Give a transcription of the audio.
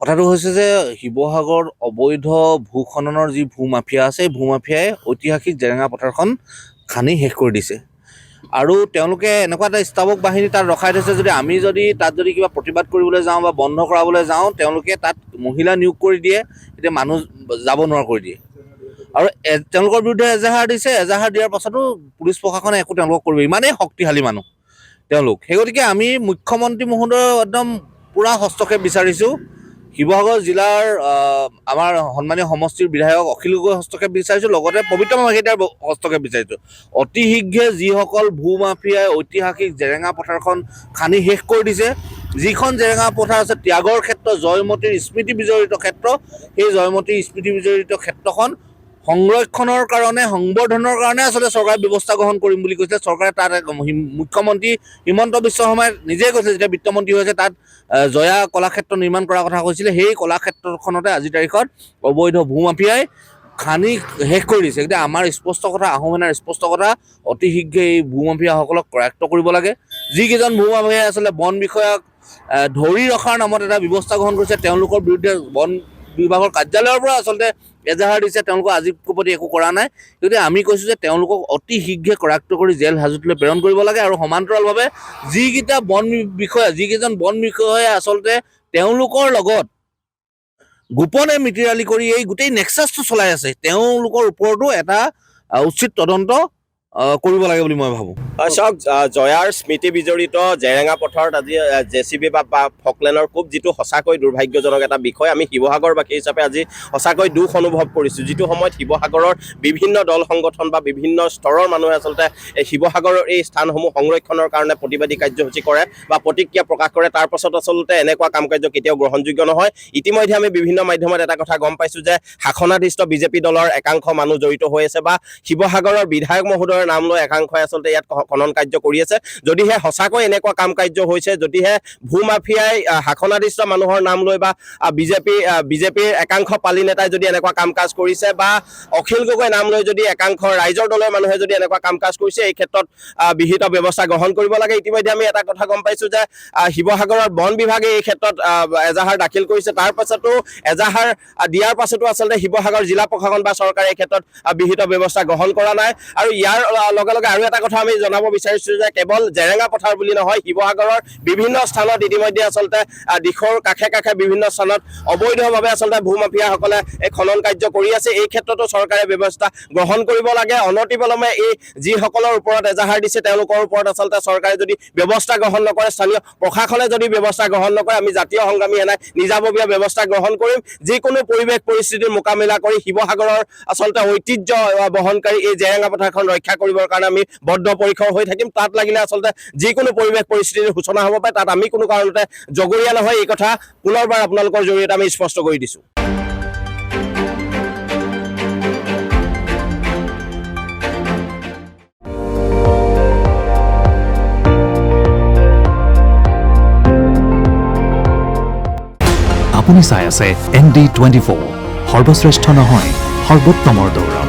কথাটো হৈছে যে শিৱসাগৰ অবৈধ ভূখননৰ যি ভূমাফিয়া আছে এই ভূমাফিয়াই ঐতিহাসিক জেৰেঙা পথাৰখন খান্দি শেষ কৰি দিছে আৰু তেওঁলোকে এনেকুৱা এটা স্থাৱক বাহিনী তাত ৰখাই থৈছে যদি তাত কিবা প্ৰতিবাদ কৰিবলৈ যাওঁ বা বন্ধ কৰাবলৈ যাওঁ তেওঁলোকে তাত মহিলা নিয়োগ কৰি দিয়ে এতিয়া মানুহ যাব নোৱাৰা কৰি দিয়ে আৰু তেওঁলোকৰ বিৰুদ্ধে এজাহাৰ দিছে এজাহাৰ দিয়াৰ পাছতো পুলিচ প্ৰশাসনে একো তেওঁলোকক কৰিব ইমানেই শক্তিশালী মানুহ তেওঁলোক সেই গতিকে আমি মুখ্যমন্ত্ৰী মহোদয়ৰ একদম পূৰা হস্তক্ষেপ বিচাৰিছোঁ শিৱসাগৰ জিলাৰ আমাৰ সন্মানীয় সমষ্টিৰ বিধায়ক অখিল গগৈ হস্তক্ষেপ বিচাৰিছোঁ লগতে পবিত্ৰ মাৰ্ঘেৰিটাৰ হস্তক্ষেপ বিচাৰিছোঁ অতি শীঘ্ৰে যিসকল ভূমাফিয়াই ঐতিহাসিক জেৰেঙা পথাৰখন খান্দি শেষ কৰি দিছে যিখন জেৰেঙা পথাৰ আছে ত্যাগৰ ক্ষেত্ৰ জয়মতীৰ স্মৃতি বিজড়িত ক্ষেত্ৰ সেই জয়মতীৰ স্মৃতি বিজড়িত ক্ষেত্ৰখন সংৰক্ষণৰ কাৰণে সংবৰ্ধনৰ কাৰণে আচলতে চৰকাৰে ব্যৱস্থা গ্ৰহণ কৰিম বুলি কৈছে চৰকাৰে তাত মুখ্যমন্ত্ৰী হিমন্ত বিশ্ব শৰ্মাই নিজে কৈছে যেতিয়া বিত্তমন্ত্ৰী হৈছে তাত জয়া কলাক্ষেত্ৰ নিৰ্মাণ কৰাৰ কথা কৈছিলে সেই কলাক্ষেত্ৰখনতে আজিৰ তাৰিখত অবৈধ ভূমাফিয়াই খান্দি শেষ কৰি দিছে এতিয়া আমাৰ স্পষ্ট কথা আহোম সেনাৰ স্পষ্ট কথা অতি শীঘ্ৰে এই ভূমাফিয়াসকলক কৰায়ত্ব কৰিব লাগে যিকেইজন ভূমাফিয়াই আচলতে বন বিষয়াক ধৰি ৰখাৰ নামত এটা ব্যৱস্থা গ্ৰহণ কৰিছে তেওঁলোকৰ বিৰুদ্ধে বন বিভাগৰ কাৰ্যালয়ৰ পৰা আচলতে এজাহাৰ দিছে তেওঁলোকক আজি প্ৰতি একো কৰা নাই গতিকে আমি কৈছোঁ যে তেওঁলোকক অতি শীঘ্ৰে কৰায়ত্ব কৰি জেল হাজতলৈ প্ৰেৰণ কৰিব লাগে আৰু সমান্তৰালভাৱে যিকেইজন বন বিষয়াই আচলতে তেওঁলোকৰ লগত গোপনে মিতিৰালি কৰি এই গোটেই নেক্সাছটো চলাই আছে তেওঁলোকৰ ওপৰতো এটা উচিত তদন্ত কৰিব লাগে বুলি মই ভাবোঁ চাওক জয়াৰ স্মৃতি বিজড়িত জেৰেঙা পথাৰত আজি JCB বা ফকলেনৰ কূপ যিটো সঁচাকৈ দুৰ্ভাগ্যজনক এটা বিষয় আমি শিৱসাগৰবাসী হিচাপে আজি সঁচাকৈ দুখ অনুভৱ কৰিছোঁ যিটো সময়ত শিৱসাগৰৰ বিভিন্ন দল সংগঠন বা বিভিন্ন স্তৰৰ মানুহে আচলতে শিৱসাগৰৰ এই স্থানসমূহ সংৰক্ষণৰ কাৰণে প্ৰতিবাদী কাৰ্যসূচী কৰে বা প্ৰতিক্ৰিয়া প্ৰকাশ কৰে তাৰ পাছত আচলতে এনেকুৱা কাম কাৰ্য কেতিয়াও গ্ৰহণযোগ্য নহয় ইতিমধ্যে আমি বিভিন্ন মাধ্যমত এটা কথা গম পাইছোঁ যে শাসনাধিষ্ঠ বিজেপি দলৰ একাংশ মানুহ জড়িত হৈ আছে বা শিৱসাগৰৰ বিধায়ক মহোদয়ৰ নাম লৈ একাংশই আচলতে ইয়াত খনন কাৰ্য কৰি আছে যদিহে সঁচাকৈ এনেকুৱা কাম কাৰ্য হৈছে যদিহে ভূমাফিয়াই শাসনাধিষ্ঠ মানুহৰ নাম লৈ বা বিজেপিৰ একাংশ পালি নেতাই যদি এনেকুৱা কাম কাজ কৰিছে বা অখিল গগৈ নাম লৈ যদি একাংশ ৰাইজৰ দলৰ মানুহে যদি এনেকুৱা কাম কাজ কৰিছে এই ক্ষেত্ৰত বিহিত ব্যৱস্থা গ্ৰহণ কৰিব লাগে ইতিমধ্যে আমি এটা কথা গম পাইছোঁ যে শিৱসাগৰৰ বন বিভাগে এই ক্ষেত্ৰত এজাহাৰ দাখিল কৰিছে তাৰ পাছতো এজাহাৰ দিয়াৰ পাছতো আচলতে শিৱসাগৰ জিলা প্ৰশাসন বা চৰকাৰে এই ক্ষেত্ৰত বিহিত ব্যৱস্থা গ্ৰহণ কৰা নাই আৰু ইয়াৰ লগে লগে আৰু এটা কথা আমি জনাব বিচাৰিছোঁ যে কেৱল জেৰেঙা পথাৰ বুলি নহয় শিৱসাগৰৰ বিভিন্ন স্থানত ইতিমধ্যে আচলতে দিশৰ কাষে কাষে বিভিন্ন স্থানত অবৈধভাৱে আচলতে ভূমাফিয়াসকলে এই খনন কাৰ্য কৰি আছে এই ক্ষেত্ৰতো চৰকাৰে ব্যৱস্থা গ্ৰহণ কৰিব লাগে অনতিপলমে এই যিসকলৰ ওপৰত এজাহাৰ দিছে তেওঁলোকৰ ওপৰত আচলতে চৰকাৰে যদি ব্যৱস্থা গ্ৰহণ নকৰে স্থানীয় প্ৰশাসনে যদি ব্যৱস্থা গ্ৰহণ নকৰে আমি জাতীয় সংগ্ৰামী সেনাই নিজাববীয়া ব্যৱস্থা গ্ৰহণ কৰিম যিকোনো পৰিৱেশ পৰিস্থিতিৰ মোকাবিলা কৰি শিৱসাগৰৰ আচলতে ঐতিহ্য বহনকাৰী এই জেৰেঙা পথাৰখন ৰক্ষা কৰিবৰ কাৰণে আমি বদ্ধপৰিকৰ হৈ থাকিম তাত লাগিলে আচলতে যিকোনো পৰিৱেশ পৰিস্থিতিৰ সূচনা হ'ব পাৰে তাত আমি কোনো কাৰণতে জগৰীয়া নহয় এই কথা পুনৰবাৰ আপোনালোকৰ জৰিয়তে আমি স্পষ্ট কৰি দিছোঁ আপুনি চাই আছে ND24 সৰ্বশ্ৰেষ্ঠ নহয় সৰ্বোত্তমৰ দৌৰ